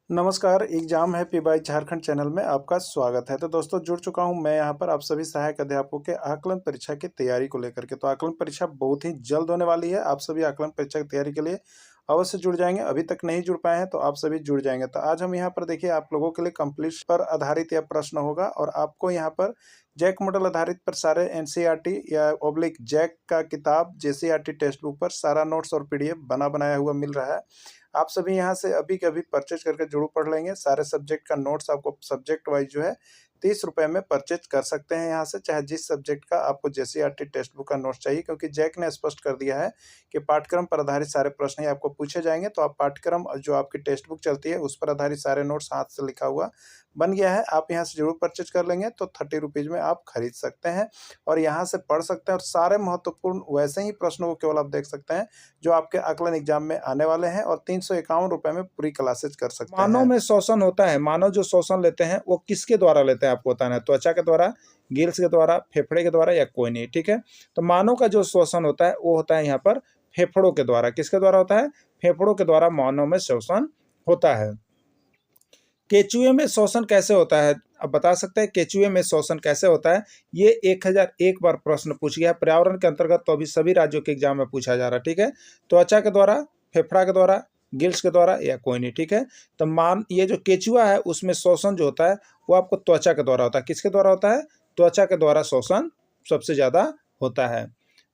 नमस्कार, एग्जाम है P by Jharkhand channel में आपका स्वागत है। तो दोस्तों जुड़ चुका हूं मैं यहां पर आप सभी सहायक अध्यापकों के आकलन परीक्षा की तैयारी को लेकर के। तो आकलन परीक्षा बहुत ही जल्द होने वाली है। आप सभी आकलन परीक्षा की तैयारी के लिए अवश्य जुड़ जाएंगे। अभी तक नहीं जुड़ पाए हैं तो आप सभी जुड़ जाएंगे। तो आज हम यहाँ पर देखिए आप लोगों के लिए कंप्लीट पर आधारित यह प्रश्न होगा और आपको यहाँ पर जैक मॉडल आधारित पर सारे एनसीईआरटी या ओब्लिक जैक का किताब जेसीईआरटी टेक्स्ट बुक पर सारा नोट्स और पीडीएफ बना बनाया हुआ मिल रहा है। आप सभी यहाँ से अभी के अभी परचेज करके जरूर पढ़ लेंगे। सारे सब्जेक्ट का नोट्स आपको सब्जेक्ट वाइज जो है 30 रुपये में परचेज कर सकते हैं यहाँ से, चाहे जिस सब्जेक्ट का आपको जेसीईआरटी टेक्स्ट बुक का नोट्स चाहिए, क्योंकि जैक ने स्पष्ट कर दिया है कि पाठ्यक्रम पर आधारित सारे प्रश्न ही आपको पूछे जाएंगे। तो आप पाठ्यक्रम जो आपकी टेक्स्ट बुक चलती है उस पर आधारित सारे नोट्स हाथ से लिखा हुआ बन गया है। आप यहाँ से जरूर परचेज कर लेंगे तो 30 रुपीज़ में आप खरीद सकते हैं और यहाँ से पढ़ सकते हैं। और सारे महत्वपूर्ण वैसे ही प्रश्नों को केवल आप देख सकते हैं जो आपके आकलन एग्जाम में आने वाले हैं और 351 रुपये में पूरी क्लासेज कर सकते मानव हैं। में शोषण होता है। मानव जो शोषण लेते हैं वो किसके द्वारा लेते हैं आपको बताना है। त्वचा के द्वारा, गिल्स के द्वारा, फेफड़े के द्वारा या कोई नहीं। ठीक है, तो मानव का जो शोषण होता है वो होता है यहाँ पर फेफड़ों के द्वारा। किसके द्वारा होता है? फेफड़ों के द्वारा मानव में शोषण होता है। केचुए में शोषण कैसे होता है? अब बता सकते हैं केचुए में शोषण कैसे होता है? ये 1001 बार प्रश्न पूछ गया पर्यावरण के अंतर्गत, तो अभी सभी राज्यों के एग्जाम में पूछा जा रहा है। ठीक है, त्वचा के द्वारा, फेफड़ा के द्वारा, गिल्स के द्वारा या कोई नहीं। ठीक है, तो ये जो केचुआ है उसमें शोषण जो होता है वो आपको त्वचा के द्वारा होता है। किसके द्वारा होता है? त्वचा के द्वारा शोषण सबसे ज्यादा होता है।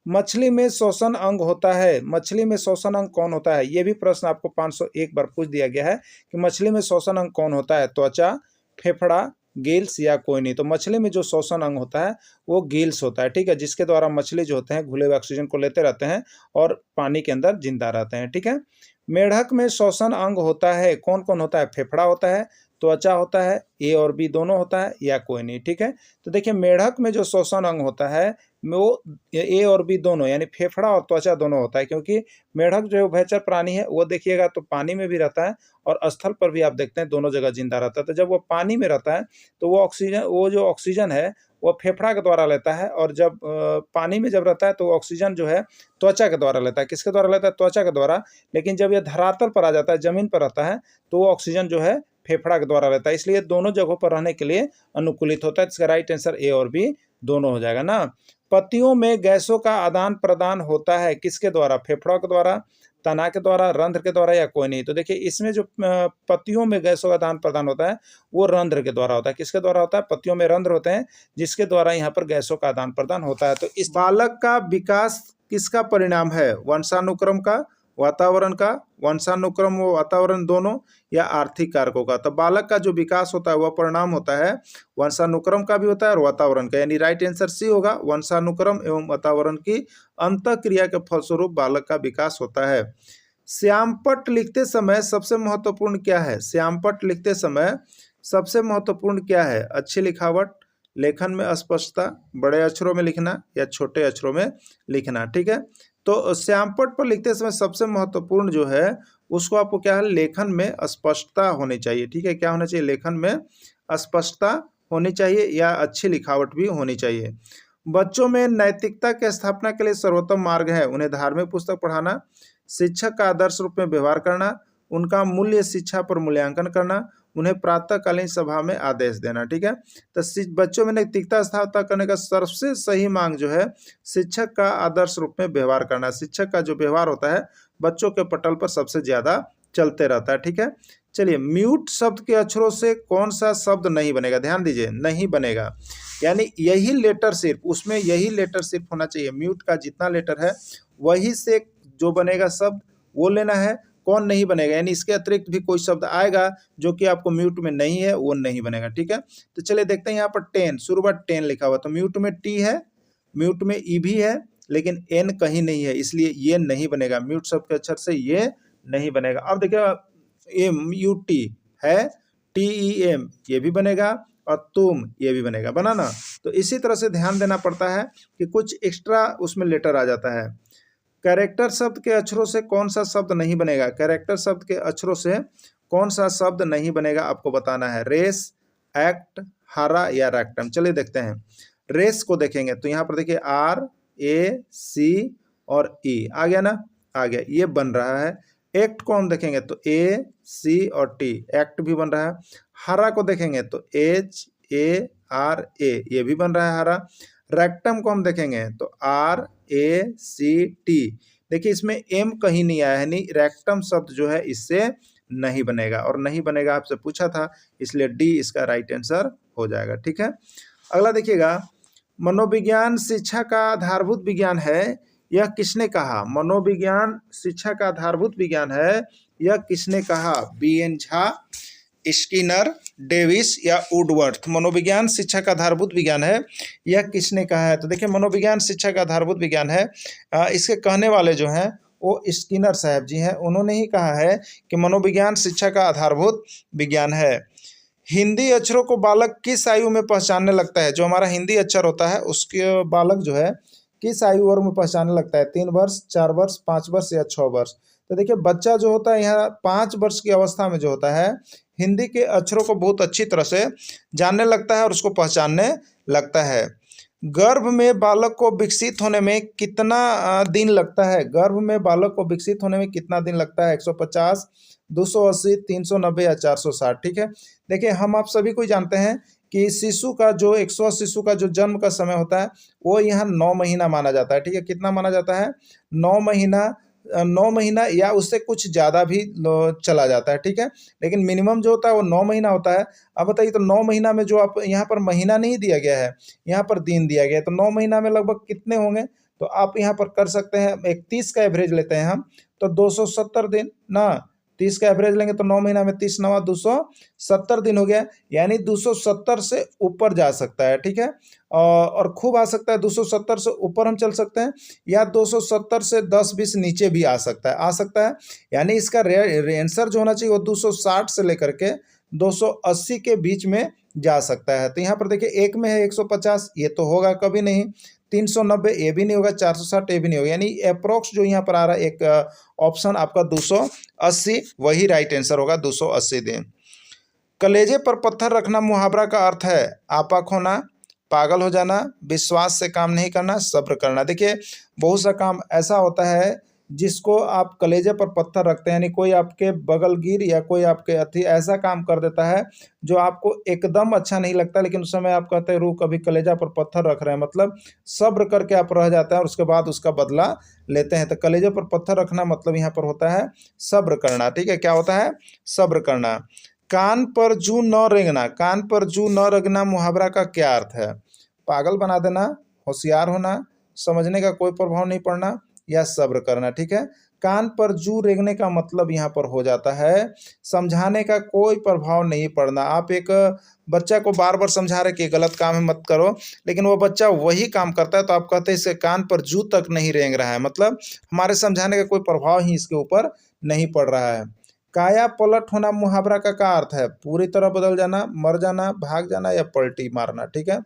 मछली में शोषण अंग होता है। मछली में शोषण अंग कौन होता है? ये भी प्रश्न आपको 501 बार पूछ दिया गया है कि मछली में शोषण अंग कौन होता है? त्वचा, फेफड़ा, गिल्स या कोई नहीं। तो मछली में जो शोषण अंग होता है वो गिल्स होता है। ठीक है, जिसके द्वारा मछली जो होते हैं घुले हुए ऑक्सीजन को लेते रहते हैं और पानी के अंदर जिंदा रहते हैं। ठीक है, मेढक में शोषण अंग होता है। कौन कौन होता है? फेफड़ा होता है, त्वचा होता है, ए और बी दोनों होता है या कोई नहीं। ठीक है, तो देखिए मेढक में जो शोषण अंग होता है वो ए और बी दोनों यानी फेफड़ा और त्वचा दोनों होता है, क्योंकि मेढक जो उभयचर प्राणी है वो देखिएगा तो पानी में भी रहता है और स्थल पर भी आप देखते हैं दोनों जगह जिंदा रहता है। तो जब वो पानी में रहता है तो वो जो ऑक्सीजन है वो फेफड़ा के द्वारा लेता है और जब पानी में जब रहता है तो ऑक्सीजन जो है त्वचा के द्वारा लेता है। किसके द्वारा लेता है? त्वचा के द्वारा। लेकिन जब यह धरातल पर आ जाता है, जमीन पर रहता है, तो वो ऑक्सीजन जो है फेफड़ा के द्वारा लेता है। इसलिए दोनों जगहों पर रहने के लिए अनुकूलित होता है। इसका राइट आंसर ए और बी दोनों हो जाएगा ना। पत्तियों में गैसों का आदान प्रदान होता है। किसके द्वारा? फेफड़ों के द्वारा, तना के द्वारा, रंध्र के द्वारा या कोई नहीं। तो देखिए इसमें जो पत्तियों में गैसों का आदान प्रदान होता है वो रंध्र के द्वारा होता है। किसके द्वारा होता है? पत्तियों में रंध्र होते हैं जिसके द्वारा यहाँ पर गैसों का आदान प्रदान होता है। तो इस बालक का विकास किसका परिणाम है? वंशानुक्रम का, वातावरण का, वंशानुक्रम व वातावरण दोनों, या आर्थिक कारकों का। तो बालक का जो विकास होता है वह परिणाम होता है वंशानुक्रम का भी होता है और वातावरण का, यानी राइट आंसर सी होगा। वंशानुक्रम एवं वातावरण की अंतःक्रिया के फलस्वरूप बालक का विकास होता है। श्यामपट्ट लिखते समय सबसे महत्वपूर्ण क्या है? श्यामपट्ट लिखते समय सबसे महत्वपूर्ण क्या है? अच्छी लिखावट, लेखन में स्पष्टता, बड़े अक्षरों में लिखना या छोटे अक्षरों में लिखना। ठीक है, तो श्यामपट्ट पर लिखते समय सबसे महत्वपूर्ण जो है उसको आपको क्या है? लेखन में स्पष्टता होनी चाहिए। ठीक है, क्या होना चाहिए? लेखन में स्पष्टता होनी चाहिए या अच्छी लिखावट भी होनी चाहिए। बच्चों में नैतिकता की स्थापना के लिए सर्वोत्तम मार्ग है उन्हें धार्मिक पुस्तक पढ़ाना, शिक्षक का आदर्श रूप में व्यवहार करना, उनका मूल्य शिक्षा पर मूल्यांकन करना, उन्हें प्रातःकालीन सभा में आदेश देना। ठीक है, तो बच्चों में नैतिकता स्थापना करने का सबसे सही मांग जो है शिक्षक का आदर्श रूप में व्यवहार करना। शिक्षक का जो व्यवहार होता है बच्चों के पटल पर सबसे ज्यादा चलते रहता है। ठीक है, चलिए म्यूट शब्द के अक्षरों से कौन सा शब्द नहीं बनेगा? ध्यान दीजिए, नहीं बनेगा, यानी यही लेटर सिर्फ उसमें यही लेटर सिर्फ होना चाहिए। म्यूट का जितना लेटर है वही से जो बनेगा शब्द वो लेना है। कौन नहीं बनेगा? यानी इसके अतिरिक्त भी कोई शब्द आएगा जो कि आपको म्यूट में नहीं है वो नहीं बनेगा। ठीक है, तो चलिए देखते हैं यहाँ पर 10 शुरू बार 10 लिखा हुआ, तो म्यूट में टी है, म्यूट में ई भी है, लेकिन एन कहीं नहीं है, इसलिए ये नहीं बनेगा। म्यूट शब्द के अक्षर से ये नहीं बनेगा। अब देखिए एम यू टी है, टी ई एम ये भी बनेगा और तुम ये भी बनेगा, बना ना। तो इसी तरह से ध्यान देना पड़ता है कि कुछ एक्स्ट्रा उसमें लेटर आ जाता है। कैरेक्टर शब्द के अक्षरों से कौन सा शब्द नहीं बनेगा? कैरेक्टर शब्द के अक्षरों से कौन सा शब्द नहीं बनेगा आपको बताना है। रेस, एक्ट, हारा या रैक्टम। चलिए देखते हैं। रेस को देखेंगे तो यहाँ पर देखिए आर ए सी और ई आ गया ना, आ गया, ये बन रहा है। एक्ट को हम देखेंगे तो ए सी और टी, एक्ट भी बन रहा है। हरा को देखेंगे तो एच ए आर ए, ये भी बन रहा है हरा। रेक्टम को हम देखेंगे तो आर ए सी टी, देखिए इसमें एम कहीं नहीं आया है, यानी रेक्टम शब्द जो है इससे नहीं बनेगा, और नहीं बनेगा आपसे पूछा था, इसलिए डी इसका राइट आंसर हो जाएगा। ठीक है, अगला देखिएगा, मनोविज्ञान शिक्षा का आधारभूत विज्ञान है, यह किसने कहा? मनोविज्ञान शिक्षा का आधारभूत विज्ञान है, यह किसने कहा? बी.एन. झा, स्किनर, डेविस या वुडवर्थ। मनोविज्ञान शिक्षा का आधारभूत विज्ञान है, यह किसने कहा है? तो देखिए मनोविज्ञान शिक्षा का आधारभूत विज्ञान है, इसके कहने वाले जो हैं वो स्किनर साहब जी हैं। उन्होंने ही कहा है कि मनोविज्ञान शिक्षा का आधारभूत विज्ञान है। हिंदी अक्षरों को बालक किस आयु में पहचानने लगता है? जो हमारा हिंदी अक्षर होता है उसके बालक जो है किस आयु वर्ग में पहचानने लगता है? 3 वर्ष, 4 वर्ष, 5 वर्ष या 6 वर्ष? तो देखिए बच्चा जो होता है यहाँ 5 वर्ष की अवस्था में जो होता है हिंदी के अक्षरों को बहुत अच्छी तरह से जानने लगता है और उसको पहचानने लगता है। गर्भ में बालक को विकसित होने में कितना दिन लगता है? गर्भ में बालक को विकसित होने में कितना दिन लगता है? 150, 280, 390 या 460? ठीक है, देखिए हम आप सभी को जानते हैं कि शिशु का जो 100 शिशु का जो जन्म का समय होता है वो यहाँ 9 महीना माना जाता है। ठीक है, कितना माना जाता है? 9 महीना, 9 महीना या उससे कुछ ज़्यादा भी चला जाता है। ठीक है, लेकिन मिनिमम जो होता है वो 9 महीना होता है। अब बताइए तो 9 महीना में जो आप यहाँ पर महीना नहीं दिया गया है, यहाँ पर दिन दिया गया है, तो 9 महीना में लगभग कितने होंगे? तो आप यहाँ पर कर सकते हैं, 31 का एवरेज लेते हैं हम, तो 270 दिन ना, 30 का एवरेज लेंगे तो 9 महीना में 30 9 270 दिन हो गया, यानी 270 से ऊपर जा सकता है। ठीक है, और खूब आ सकता है 270 से ऊपर हम चल सकते हैं, या 270 से 10-20 नीचे भी आ सकता है, यानी इसका आंसर जो होना चाहिए वो 260 से लेकर के 280 के बीच में जा सकता है। तो यहाँ पर देखिए एक में है 150, ये तो होगा कभी नहीं, 390 ये भी नहीं होगा, 460 ये भी नहीं होगा, यानी अप्रोक्स जो यहाँ पर आ रहा है एक ऑप्शन आपका 280 वही राइट आंसर होगा, 280 दिन। कलेजे पर पत्थर रखना मुहावरा का अर्थ है आपा खोना, पागल हो जाना, विश्वास से काम नहीं करना, सब्र करना। देखिए बहुत सा काम ऐसा होता है जिसको आप कलेजे पर पत्थर रखते हैं, यानी कोई आपके बगलगीर या कोई आपके अति ऐसा काम कर देता है जो आपको एकदम अच्छा नहीं लगता, लेकिन उस समय आप कहते हैं रूह कभी कलेजा पर पत्थर रख रहे हैं, मतलब सब्र करके आप रह जाते हैं और उसके बाद उसका बदला लेते हैं। तो कलेजे पर पत्थर रखना मतलब यहाँ पर होता है सब्र करना। ठीक है, क्या होता है? सब्र करना। कान पर जू न रेंगना, कान पर जू न रेंगना मुहावरा का क्या अर्थ है? पागल बना देना, होशियार होना, समझने का कोई प्रभाव नहीं पड़ना, या सब्र करना। ठीक है, कान पर जू रेंगने का मतलब यहाँ पर हो जाता है समझाने का कोई प्रभाव नहीं पड़ना। आप एक बच्चा को बार बार समझा रहे कि गलत काम है मत करो, लेकिन वो बच्चा वही काम करता है, तो आप कहते हैं इसके कान पर जू तक नहीं रेंग रहा है, मतलब हमारे समझाने का कोई प्रभाव ही इसके ऊपर नहीं पड़ रहा है। काया पलट होना मुहावरा का अर्थ है? पूरी तरह बदल जाना, मर जाना, भाग जाना या पलटी मारना। ठीक है,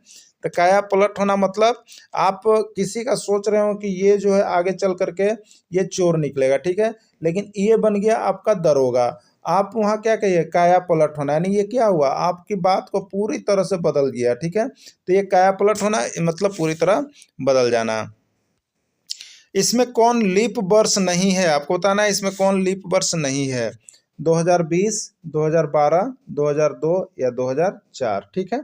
तो काया पलट होना मतलब आप किसी का सोच रहे हो कि ये जो है आगे चल करके ये चोर निकलेगा, ठीक है, लेकिन ये बन गया आपका दरोगा, आप वहाँ क्या कहिए? काया पलट होना, यानी ये क्या हुआ? आपकी बात को पूरी तरह से बदल दिया। ठीक है, तो ये काया पलट होना मतलब पूरी तरह बदल जाना। इसमें कौन लीप वर्ष नहीं है? आपको बताना है इसमें कौन लीप वर्ष नहीं है। 2020, 2012, 2002 या 2004। ठीक है,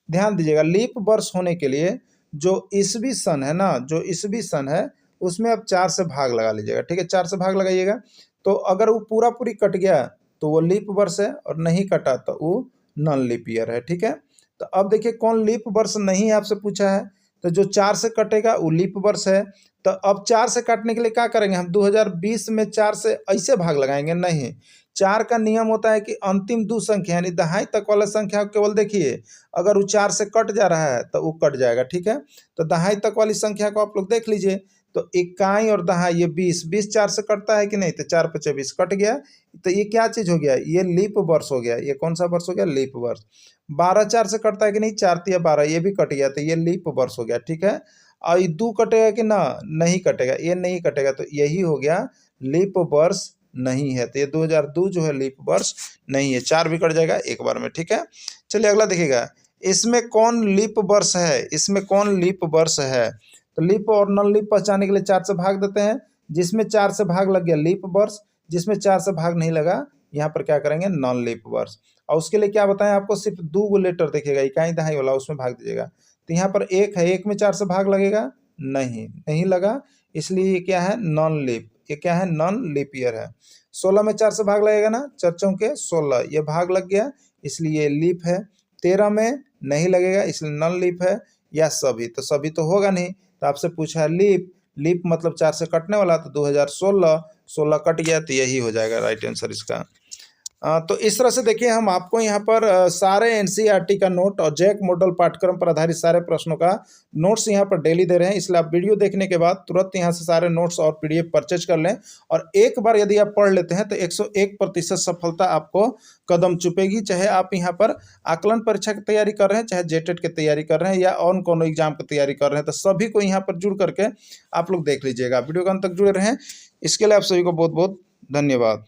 ध्यान दीजिएगा, लीप वर्ष होने के लिए जो ईसवी सन है ना, जो ईसवी सन है उसमें आप 4 से भाग लगा लीजिएगा। ठीक है, 4 से भाग लगाइएगा, तो अगर वो पूरा पूरी कट गया तो वो लीप वर्ष है, और नहीं कटा तो वो नॉन लीप ईयर है। ठीक है, तो अब देखिए कौन लीप वर्ष नहीं आपसे पूछा है, तो जो 4 से कटेगा वो लीप वर्ष है। तो अब 4 से काटने के लिए क्या करेंगे हम? 2020 में 4 से ऐसे भाग लगाएंगे? नहीं, 4 का नियम होता है कि अंतिम 2 संख्या यानी दहाई तक वाला संख्या केवल देखिए, अगर वो 4 से कट जा रहा है तो वो कट जाएगा। ठीक है, तो दहाई तक वाली संख्या को आप लोग देख लीजिए, तो इकाई और दहाई ये 20 4 से कटता है कि नहीं? तो 4 × 20 कट गया, तो ये क्या चीज़ हो गया? ये लीप वर्ष हो गया। ये कौन सा वर्ष हो गया? लीप वर्ष। 12 4 से कटता है कि नहीं? 4 × 12 ये भी कट गया, तो ये लीप वर्ष हो गया। ठीक है, और 2 कटेगा कि ना? नहीं कटेगा, ये नहीं कटेगा, तो यही हो गया लीप वर्ष नहीं है। तो ये 2002 जो है लीप वर्ष नहीं है, 4 भी कट जाएगा एक बार में। ठीक है, चलिए अगला देखिएगा, इसमें कौन लीप वर्ष है? इसमें कौन लीप वर्ष है? तो लीप और नॉन लीप पहचानने के लिए 4 से भाग देते हैं, जिसमें 4 से भाग लग गया लीप वर्ष, जिसमें 4 से भाग नहीं लगा, यहाँ पर क्या करेंगे, नॉन लीप वर्ष। और उसके लिए क्या बताएं आपको, सिर्फ 2 लेटर देखिएगा, इकाई दहाई वाला, उसमें भाग दीजिएगा। तो यहाँ पर 1 है, 1 में 4 से भाग लगेगा, नहीं लगा, इसलिए ये क्या है, नॉन लीप। ये क्या है, नॉन लीप ईयर है। 16 में 4 से भाग लगेगा ना, 4 चौके 16, ये भाग लग गया, इसलिए लीप है। 13 में नहीं लगेगा, इसलिए नॉन लीप है। या सभी, तो सभी तो होगा नहीं, तो आपसे पूछा है लीप, लीप मतलब 4 से कटने वाला, तो 2016, 16 कट गया, तो यही हो जाएगा राइट आंसर इसका। तो इस तरह से देखिए हम आपको यहाँ पर सारे एनसीईआरटी का नोट और जैक मॉडल पाठ्यक्रम पर आधारित सारे प्रश्नों का नोट्स यहाँ पर डेली दे रहे हैं, इसलिए आप वीडियो देखने के बाद तुरंत यहाँ से सारे नोट्स और पीडीएफ परचेज कर लें। और एक बार यदि आप पढ़ लेते हैं तो 101% सफलता आपको कदम चुपेगी। चाहे आप यहाँ पर आकलन परीक्षा की तैयारी कर रहे हैं, चाहे जेटेट की तैयारी कर रहे हैं, या और कोनो एग्जाम की तैयारी कर रहे हैं, तो सभी को यहाँ पर जुड़ करके आप लोग देख लीजिएगा। वीडियो के अंत तक जुड़े रहें, इसके लिए आप सभी को बहुत बहुत धन्यवाद।